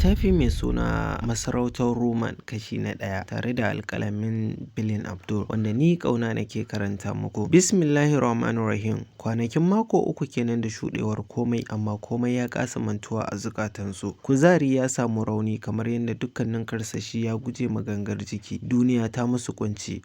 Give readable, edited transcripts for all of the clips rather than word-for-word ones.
littafi mai suna Masarautar Roman kashi na ɗaya tare da alƙalamin Bilin Abdul wanda ni ƙauna nake karanta muku. Bismillahirrahmanirrahim. Kwanakin mako uku kenan da shuɗewar komai amma komai ya kasa mantuwa a zukatansu. Kuzari ya samu rauni kamar yadda dukkanin karsashi ya guje ma gangar jiki. Duniya ta musu kunci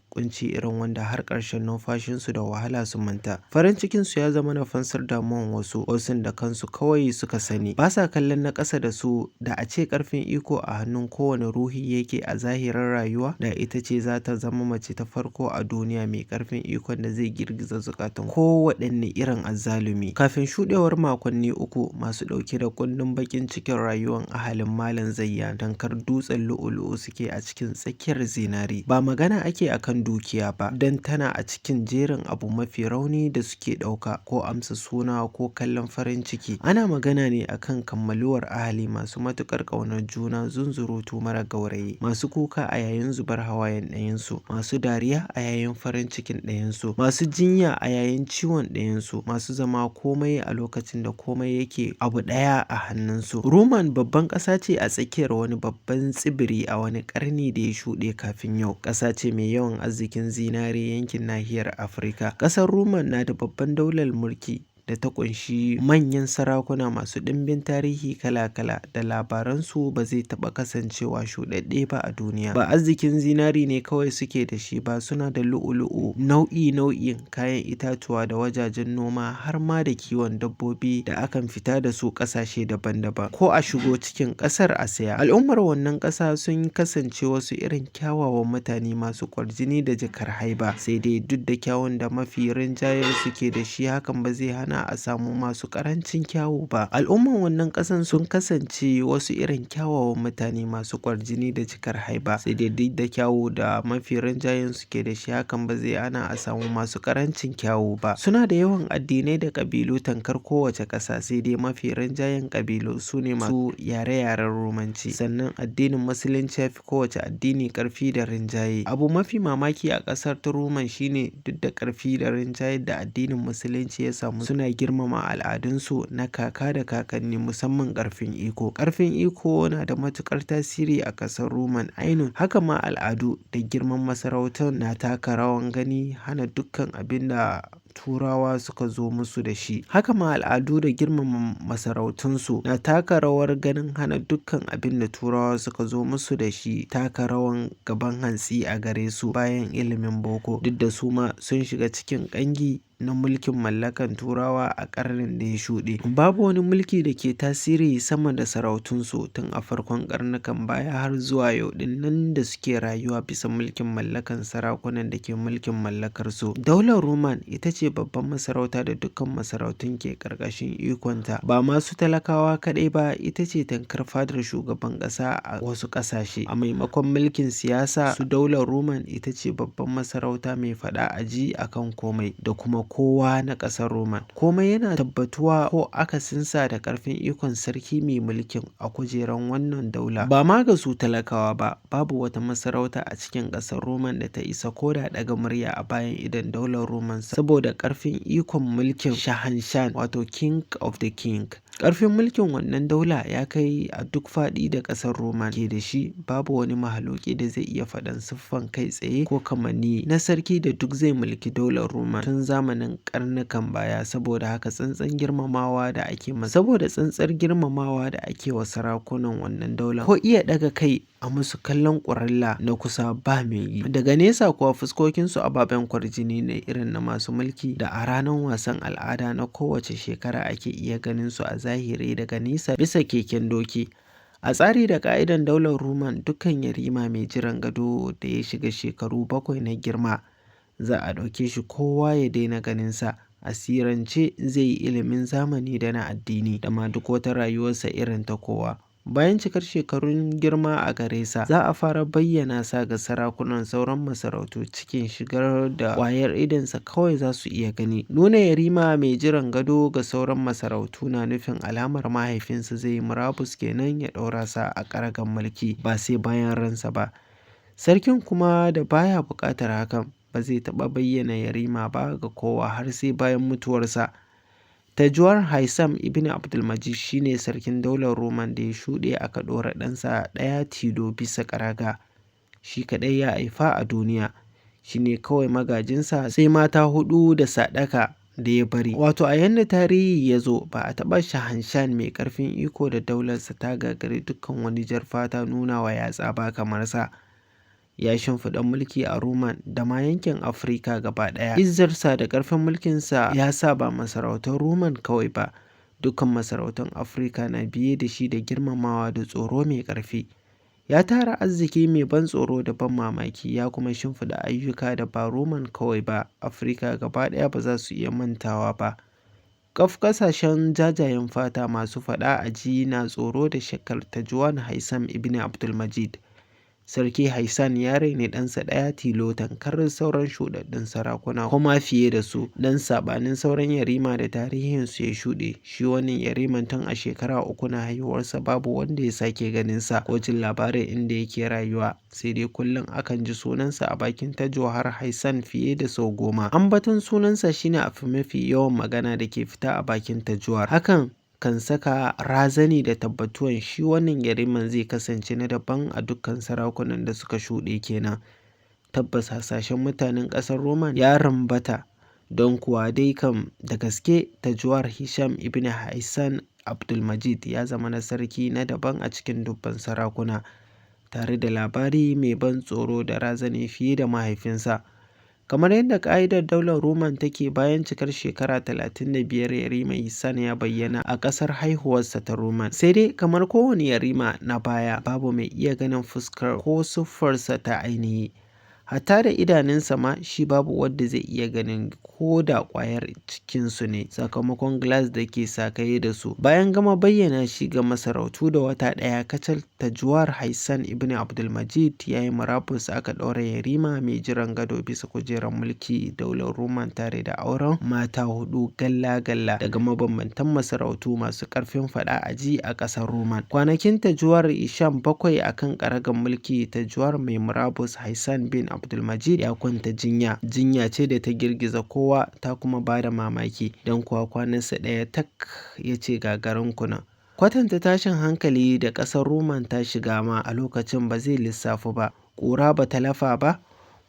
irin wanda har ƙarshen numfashinsu da wahala su manta. Farin cikinsu ya zama na fansar damuwan wasu da kansu kawai suka sani. Ba sa kallon na ƙasa da su. Da a ce ƙarfin iko a hannun kowane ruhi yake a zahirin rayuwa, da ita ce za ta zama mace ta farko a duniya mai ƙarfin ikon da zai girgiza zukatan kowaɗanne irin azzalumi. Kafin shuɗewar makonni uku masu ɗauke da kundin baƙin cikin rayuwar ahalin Malam Zayyan, tankar dutsen lu'u-lu'u suke a cikin tsakiyar zinari. Ba magana ake akan dukiya ba, don tana a cikin jerin abu mafi rauni da suke ɗauka, ko amsa suna ko kallon farin ciki. Ana magana ne akan kammaluwar ahali masu matuƙar ƙaunar juna, zunzurutu mara gaurayi, masu kuka a yayin zubar hawayen ɗayansu, masu dariya a yayin farin cikin ɗayansu, masu jinya a yayin ciwon ɗayansu, masu zama komai a lokacin da komai yake abu ɗaya a hannunsu. Roman babban ƙasa ce a tsakiyar wani babban tsibiri a wani ƙarni da ya shuɗe kafin yau. Ƙasa ce mai yawan arzikin zinare yankin nahiyar Afirka. Ƙasar Roman na da babban daular mulki da ta ƙunshi manyan sarakuna masu ɗimbin tarihi kala-kala da labaransu ba zai taɓa kasancewa shuɗaɗɗe ba a duniya. Ba arzikin zinari ne kawai suke da shi ba, suna da lu'u-lu'u, nau'in kayan itatuwa da wajajen noma har ma da kiwon dabbobi da akan fita da su ƙasashe daban-daban ko a shigo cikin ƙasar a saya. Al'ummar wannan ƙasa sun kasance wasu irin kyawawan mutane masu kwarjini da jakar haiba, sai dai duk da kyawun da mafi rinjayen suke da shi, hakan ba zai hana a samu masu ƙarancin kyawu ba. Al'umman wannan ƙasan sun kasance wasu irin kyawawan mutane masu kwarjini da jakar haiba, sai dai duk da kyawu da mafi rinjayen suke da shi, hakan ba zai hana a samu masu ƙarancin kyawu ba. Suna da yawan addinai da ƙabilu tankar kowace ƙasa, sai dai mafi rinjayen ƙabilu su ne masu yare-yaren Romanci, sannan addinin Musulunci ya fi kowace addini ƙarfi da rinjaye. Abu mafi mamaki a ƙasar ta Roman shine duk da ƙarfi da rinjaye da addinin Musulunci ya samu, suna girmama al'adunsu na kaka da kakanni, musamman ƙarfin iko. Ƙarfin iko na da matuƙar tasiri a ƙasar Roman ainun. Haka ma al'adu da girman masarautar na taka rawan gani hana dukkan abin da Turawa suka zo musu da shi. Haka ma al'adu da girmama masarautunsu na taka rawar ganin hana dukkan abin da Turawa suka zo musu da shi taka rawan gaban hantsi a gare su bayan ilimin boko, duk da su ma sun shiga cikin ƙangi na mulkin mallakan Turawa a ƙarnin da ya shuɗe. Babu wani mulki da ke tasiri sama da sarautunsu tun a farkon ƙarnukan baya har zuwa yau ɗin nan da suke rayuwa bisa mulkin mallakan sarakunan da ke mulkin mallakarsu. Daular Roman ita ce babban masarauta da dukkan masarautun ke ƙarƙashin ikonta. Ba masu talakawa kaɗai ba, ita ce tankar fadar shugaban ƙasa a wasu ƙasashe. A maimakon mulkin siyasa, su daular Roman ita ce babban masarauta mai faɗa a ji akan komai da kuma kowa na ƙasar Roman. Komai yana tabbatuwa ko akasinsa da ƙarfin ikon sarki mai mulkin a kujeran wannan daula. Ba ma ga su talakawa ba, babu wata masarauta a cikin ƙasar Roman da ta isa ko da ɗaga murya a bayan idan daular Roman saboda ƙarfin ikon mulkin Shahanshan, wato King of the King. Ƙarfin mulkin wannan daula ya kai a duk faɗi da ƙasar Roman ke da shi, babu wani mahaluki da zai iya faɗan siffan kai tsaye ko kamanni na sarki da duk zai mulki daular Roman tun zamanin ƙarnukan baya. Saboda haka tsantsar girmamawa da ake wa sarakunan wannan daular, ko iya ɗaga kai a musu kallon ƙurilla na kusa ba mai yi. Daga nesa kuwa fuskokinsu ababen kwarjini ne irin na masu mulki da a ranar wasan al'ada na kowace shekara ake iya ganin su a zahiri daga nesa bisa keken doki. A tsari da ka'idan daular Roman, dukkan yarima mai jiran gado da ya shiga shekaru 7 na girma za a ɗauke shi kowa ya daina ganinsa. A sirance zai yi ilimin zamani da na addini da ma duk wata rayuwarsa irin ta kowa. Bayan cikar shekarun girma a gare sa, za a fara bayyana sa ga sarakunan sauran masarautu cikin shigar da ƙwayar idonsa kawai za su iya gani. Nuna yarima mai jiran gado ga sauran masarautu na nufin alamar mahaifinsa zai yi murabus kenan, ya ɗaura sa a ƙaragan mulki ba sai bayan ransa ba. Sarkin kuma da baya buƙatar hakan ba zai taɓa bayyana yarima ba ga kowa har sai bayan mutuwarsa. Tajuwar Haitham ibn Abdulmajid shi ne sarkin daular Roman da ya shuɗe aka ɗora ɗansa ɗaya tilo bisa ƙaraga, shi kaɗai ya haifa a duniya, shi ne kawai magajinsa sai mata 4 da sadaka da ya bari. Wato a yanda tarihi ya zo ba a taɓa Shahanshah mai ƙarfin iko da daularsa ta gagari dukkan wani jar fata nuna wa yatsa ba kamar sa. Ya shimfiɗa mulki a Roman da ma yankin Afirka gaba ɗaya. Izzarsa da ƙarfin mulkinsa ya sa ba masarautar Roman kawai ba, dukkan masarautun Afirka na biye da shi da girmamawa da tsoro mai ƙarfi. Ya tara arziki mai ban tsoro da ban mamaki, ya kuma shimfiɗa ayyuka da ba Roman kawai ba, Afirka gaba ɗaya ba za su iya mantawa ba. Ƙasashen jajayen fata masu faɗa a ji na tsoro da shakkar Tajuwar Haitham ibn Abdulmajid. Sarki Haitham ya raini ɗansa ɗaya tilo tamkar sauran shuɗaɗɗun sarakuna kuma fiye da su, dan saɓanin sauran yarima da tarihinsu ya shuɗe. Shi wannan yariman tun a shekara 3 na haihuwarsa babu wanda ya sake ganinsa ko jin labarin inda yake rayuwa, sai dai kullum akan ji sunansa a bakin Tajuwar Haitham fiye da sau 10. Ambaton sunansa shine abu mafi yawan magana da ke fita a bakin Tajuwar. Hakan kan saka razani da tabbatuwan shi wannan yariman zai kasance na daban a dukkan sarakunan da suka shuɗe kenan. Tabbas hasashen mutanen ƙasar Roman ya rambata, don kuwa dai kam da gaske Tajuwar Hisham ibn Haitham Abdulmajid ya zama na sarki na daban a cikin dubban sarakuna, tare da labari mai ban tsoro da razani fiye da mahaifinsa. Kamar yadda ƙa'idar daular Roman take, bayan cikar shekara 35 yarima Hisham ya bayyana a ƙasar haihuwarsa ta Roman. Sai dai kamar kowane yarima na baya, babu mai iya ganin fuskar ko siffarsa ta ainihi. Hatta da idanunsa ma shi babu wanda zai iya ganin ko da ƙwayar cikinsu ne, sakamakon gilas da ke sakaye da su. Bayan gama bayyana shi ga masarautu da wata ɗaya kacal, Tajuwar Haitham ibn Abdulmajid ya yi murabus aka ɗaura yarima mai jiran gado bisa kujerar mulki daular Roman tare da auren mata 4 galla-galla daga mabambantan masarautu masu ƙarfin faɗa a ji a ƙasar Roman. Kwanakin Tajuwar Hisham 7 a kan ƙaragar mulki, Tajuwar mai murabus Haitham bin Abdulmajid ya kwanta jinya. Jinya ce da ta girgiza kowa ta kuma ba da mamaki, don kuwa kwanansa ɗaya tak ya ce gagarin kuna. Kwatanta tashin hankali da ƙasar Roman ta shiga ma a lokacin ba zai lissafu ba. Ƙura ba ta lafa ba.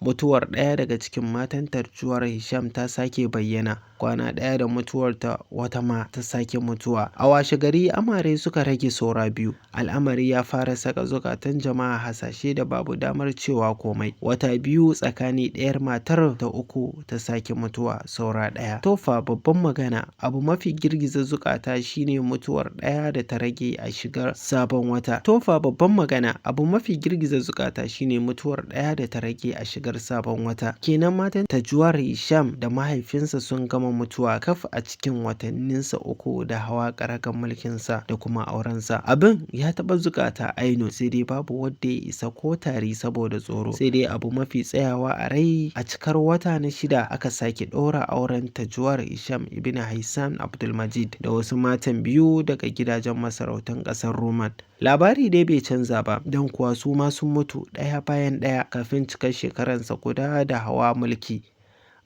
Mutuwar ɗaya daga cikin matan Tajuwar Hisham ta sake bayyana. Kwana ɗaya da mutuwarta wata ma ta sake mutuwa. A washe gari amare suka rage saura 2. Al'amari ya fara saka zukatan jama'a hasashe da babu damar cewa komai. Wata 2 tsakani ɗayar matar ta 3 ta sake mutuwa, saura 1. Tofa babban magana, abu mafi girgiza zukata shine mutuwar ɗaya da ta rage a shigar sabon wata. Tofa babban magana, abu mafi girgiza zukata shine mutuwar ɗaya da ta rage a shigar sabon wata. Kenan matan Tajuwar Hisham da mahaifinsa sun gama mutuwa kaf a cikin watanninsa 3 da hawa ƙaragar mulkinsa da kuma aurensa. Abin ya taɓa zukata aino, sai dai babu wanda ya isa ko tari saboda tsoro. Sai dai abu mafi tsayawa a rai, a cikar wata na 6 aka sake ɗora auren Tajuwar Hisham ibn Haitham Abdulmajid da wasu matan 2 daga gidajen masarautan ƙasar Roman. Labari dai bai canza ba, don kuwa su ma sun mutu ɗaya bayan ɗaya kafin cikar shekaransa guda da hawa mulki.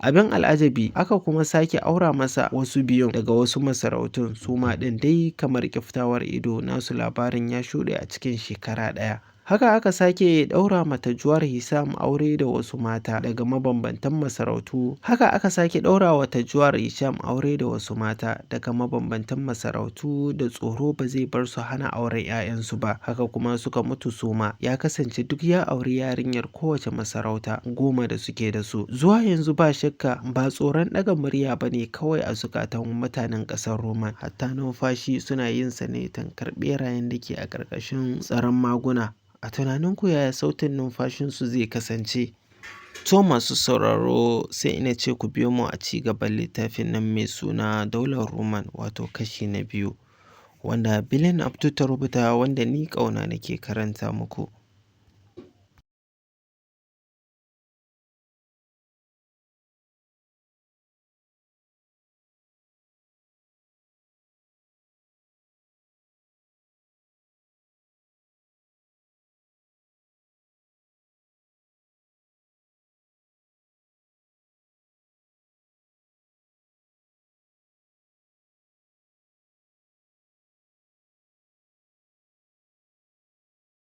Abin al'ajabi, aka kuma sake aura masa wasu 2 daga wasu masarautun, su ma ɗin dai kamar ƙiftawar ido nasu labarin ya shuɗe a cikin shekara ɗaya. Haka aka sake ɗaura ma Tajuwar Hisham aure da wasu mata daga mabambantan masarautu. Haka aka sake ɗaura wa Tajuwar Hisham aure da wasu mata daga mabambantan masarautu da tsoro ba zai bar su hana auren 'ya'yansu ba. Haka kuma suka mutu su ma. Ya kasance duk ya auri yarinyar kowace masarauta 10 da suke da su. Zuwa yanzu ba shakka ba tsoron ɗaga murya ba ne kawai a zukatan mutanen ƙasar Roman. Hatta numfashi suna yin sa ne tamkar ɓerayen da ke a ƙarƙashin tsaron maguna. A tunaninku yaya sautin numfashinsu zai kasance? To masu sauraro, sai ina ce ku biyo mu a ci gaban littafin nan mai suna Daular Roman, wato kashi na 2, wanda Bilin Abdu ta rubuta, wanda ni ƙauna nake karanta muku.